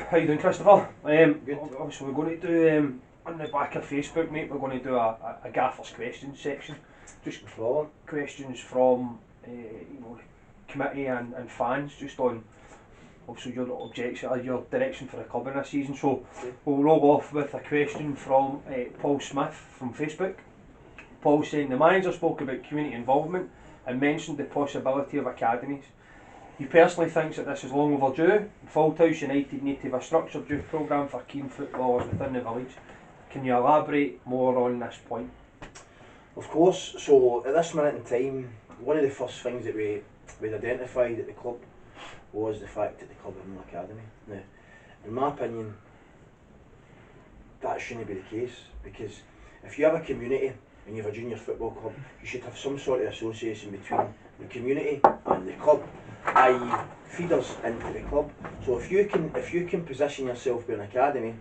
How you doing, Christopher? Good. Obviously we're going to do, on the back of Facebook, mate, we're going to do a gaffer's questions section. Just No problem. questions from the committee and fans, just on obviously your objection or your direction for the club in this season. So Okay. we'll roll off with a question from Paul Smith from Facebook. Paul saying the manager spoke about community involvement and mentioned the possibility of academies. He personally thinks that this is long overdue. Fauldhouse United need to have a structured youth programme for keen footballers within the village. Can you elaborate more on this point? Of course. So at this minute in time, one of the first things that we'd identified at the club was the fact that the club had an academy. Now, in my opinion, that shouldn't be the case, because if you have a community and you have a junior football club, you should have some sort of association between the community and the club, i.e. feeders into the club. So if you can position yourself with an academy,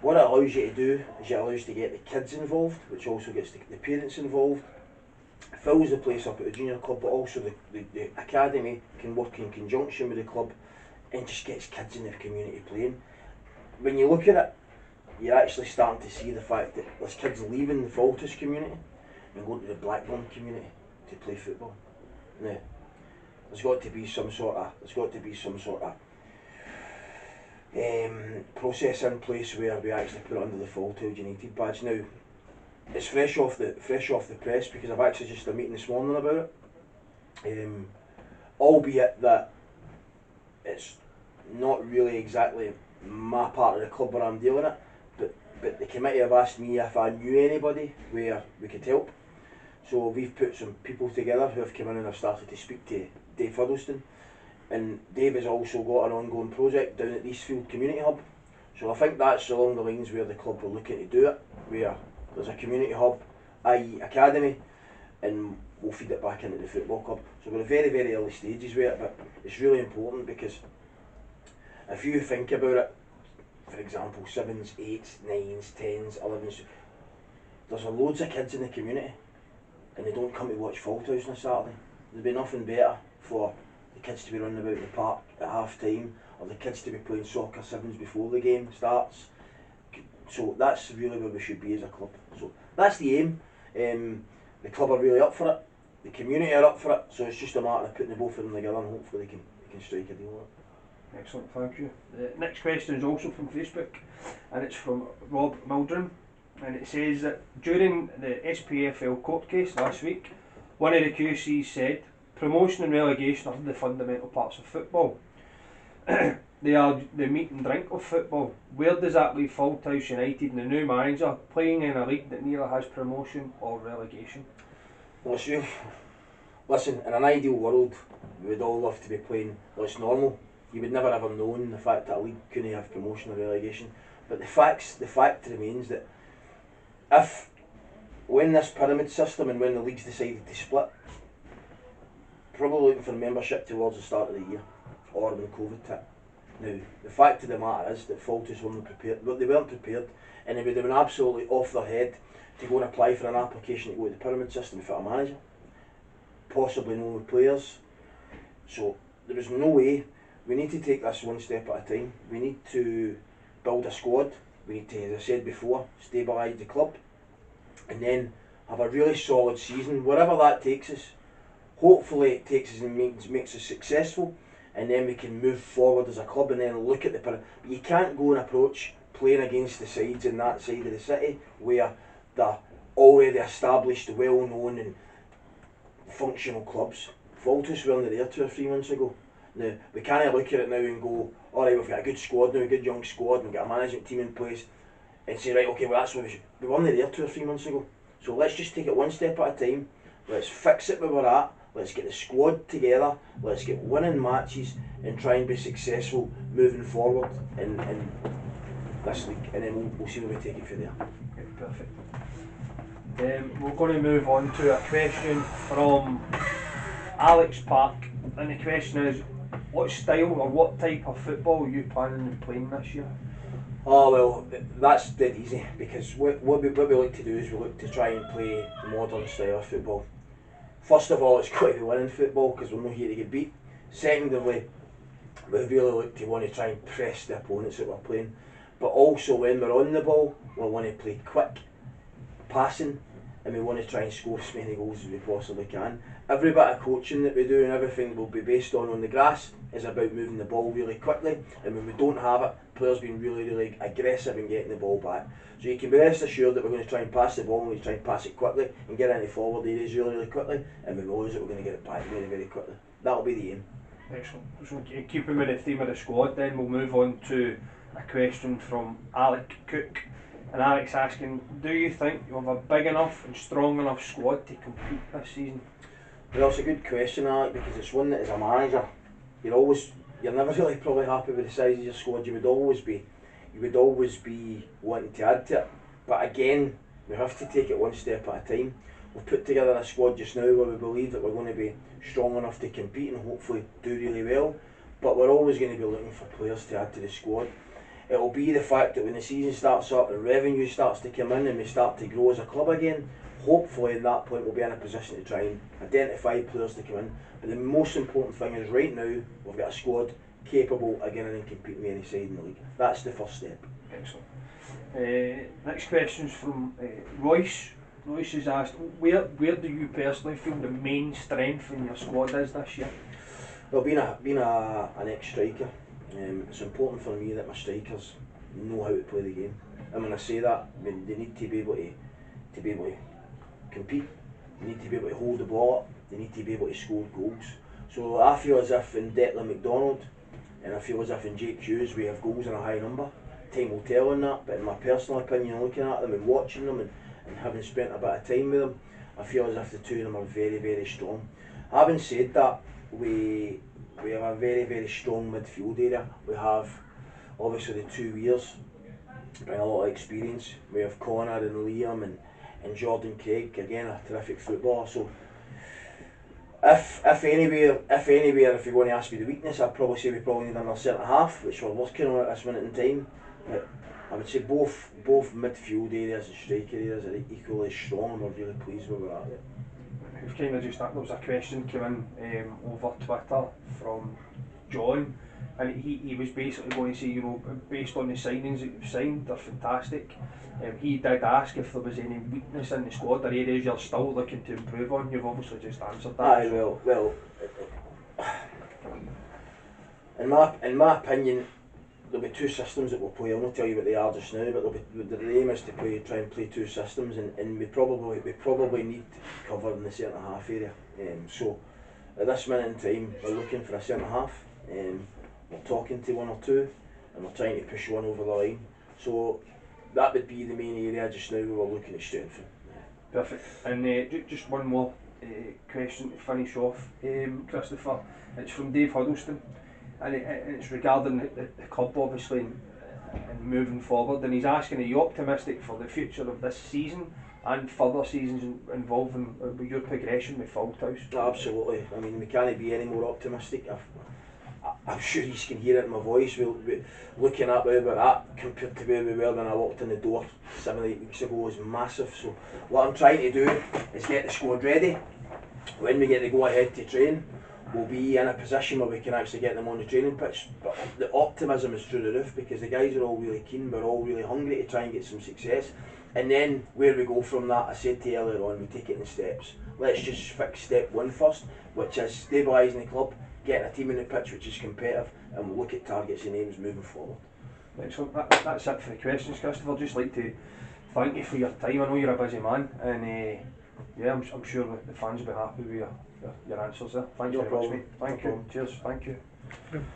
what it allows you to do is it allows you to get the kids involved, which also gets the parents involved, fills the place up at the junior club, but also the academy can work in conjunction with the club and just gets kids in the community playing. When you look at it, you're actually starting to see the fact that there's kids leaving the Fauldhouse community and going to the Blackburn community to play football. Now, there's got to be some sort of process in place where we actually put it under the Fauldhouse United badge. Now, it's fresh off the press, because I've actually just had a meeting this morning about it. Albeit that it's not really exactly my part of the club where I'm dealing it, but the committee have asked me if I knew anybody where we could help. So we've put some people together who have come in and have started to speak to Dave Huddleston. And Dave has also got an ongoing project down at the Eastfield Community Hub. So I think that's along the lines where the club are looking to do it, where there's a community hub, i.e. academy, and we'll feed it back into the football club. So we're at very, very early stages with it, but it's really important, because if you think about it, for example, 7s, 8s, 9s, 10s, 11s, there's loads of kids in the community and they don't come to watch Fauldhouse on a Saturday. There'd be nothing better for the kids to be running about the park at half time, or the kids to be playing soccer 7s before the game starts. So that's really where we should be as a club. So that's the aim. The club are really up for it, the community are up for it, so it's just a matter of putting the both of them together and hopefully they can strike a deal on it. Excellent, thank you. The next question is also from Facebook, and it's from Rob Mildren, and it says that during the SPFL court case last week, one of the QCs said promotion and relegation are the fundamental parts of football. They are the meat and drink of football. Where does that leave Fauldhouse United and the new manager playing in a league that neither has promotion or relegation? Well, sure. Listen, in an ideal world, we would all love to be playing what's normal. You would never ever known the fact that a league couldn't have promotion or relegation. But the fact remains that when this pyramid system and when the leagues decided to split, probably looking for membership towards the start of the year or when COVID hit. Now, the fact of the matter is that Fauldhouse weren't prepared, but they weren't prepared, and they would have been absolutely off their head to go and apply for an application to go to the pyramid system for a manager, possibly no players. So there is no way. We need to take this one step at a time. We need to build a squad. We need to, as I said before, stabilise the club, and then have a really solid season, wherever that takes us. Hopefully it takes us and makes us successful, and then we can move forward as a club and then look at the pyramid. But you can't go and approach playing against the sides in that side of the city where they're already established, well-known and functional clubs. Fauldhouse weren't there 2 or 3 months ago. Now, we can't look at it now and go, alright, we've got a good squad now, a good young squad, we've got a management team in place, and say, right, okay, well that's what we should. We weren't there 2 or 3 months ago. So let's just take it one step at a time. Let's fix it where we're at. Let's get the squad together. Let's get winning matches and try and be successful moving forward in this league, and then we'll see where we take it from there. Okay, perfect. We're going to move on to a question from Alex Park, and the question is, what style or what type of football are you planning on playing this year? Oh well, that's dead easy, because what we like to do is we look to try and play the modern style of football. First of all, it's got to be winning football, because we're not here to get beat. Secondly, we really look to want to try and press the opponents that we're playing. But also when we're on the ball, we want to play quick passing, and we want to try and score as many goals as we possibly can. Every bit of coaching that we do and everything will be based on the grass is about moving the ball really quickly, and when we don't have it, players being really aggressive and getting the ball back. So you can be rest assured that we're going to try and pass the ball, and we're going to try and pass it quickly and get into forward areas really quickly, and when we lose it we're going to get it back very quickly. That'll be the aim. Excellent. So keeping with the theme of the squad, then we'll move on to a question from Alec Cook. And Alec's asking, do you think you have a big enough and strong enough squad to compete this season? Well, it's a good question, Alec, because it's one that as a manager, you're never really probably happy with the size of your squad. You would always be wanting to add to it. But again, we have to take it one step at a time. We've put together a squad just now where we believe that we're going to be strong enough to compete and hopefully do really well. But we're always going to be looking for players to add to the squad. It'll be the fact that when the season starts up and revenue starts to come in and we start to grow as a club again, hopefully at that point we'll be in a position to try and identify players to come in. But the most important thing is right now we've got a squad capable of getting in and competing with any side in the league. That's the first step. Excellent. Next question's from Royce. Royce has asked, where do you personally feel the main strength in your squad is this year? Well, being an ex-striker, it's important for me that my strikers know how to play the game. And when I say that, I mean, they need to be able to compete. They need to be able to hold the ball up. They need to be able to score goals. So I feel as if in Declan McDonald and I feel as if in Jake Hughes we have goals in a high number. Time will tell on that, but in my personal opinion, looking at them and watching them and having spent a bit of time with them, I feel as if the two of them are very strong. Having said that, we have a very strong midfield area. We have obviously the two years, bring a lot of experience. We have Connor and Liam and Jordan Craig, again a terrific footballer. So if anywhere, if you're going to ask me the weakness, I'd probably say we probably need another centre half, which we're working on at this minute in time. But I would say both midfield areas and striker areas are equally strong, and we're really pleased where we're at. We've kind of just, there was a question came in over Twitter from John, and he was basically going to say, you know, based on the signings that you've signed, they're fantastic. He did ask if there was any weakness in the squad or areas you're still looking to improve on. You've obviously just answered that. Aye, well, in my opinion, there'll be two systems that we'll play. I won't tell you what they are just now, but the aim is to try and play two systems, and we probably need cover in the centre half area. So at this minute in time, we're looking for a centre half. We're talking to one or two, and we're trying to push one over the line. So that would be the main area just now we're looking to strengthen. Perfect. And just one more question to finish off, Christopher. It's from Dave Huddleston. And it's regarding the club obviously and moving forward, and he's asking, are you optimistic for the future of this season and further seasons involving with your progression with Fauldhouse? Absolutely. I mean, we can't be any more optimistic. I'm sure you can hear it in my voice. We're looking at where we're at compared to where we were when I walked in the door 7 or 8 weeks ago is massive. So what I'm trying to do is get the squad ready. When we get the go ahead to train, we'll be in a position where we can actually get them on the training pitch. But the optimism is through the roof because the guys are all really keen, we're all really hungry to try and get some success. And then where we go from that, I said to you earlier on, we take it in steps. Let's just fix step one first, which is stabilising the club, getting a team in the pitch which is competitive, and we'll look at targets and aims moving forward. Excellent. That's it for the questions, Christopher. I'd just like to thank you for your time. I know you're a busy man, and yeah, I'm sure the fans will be happy with your answers there. Thank you very much, mate. Thank you. Cheers. Thank you.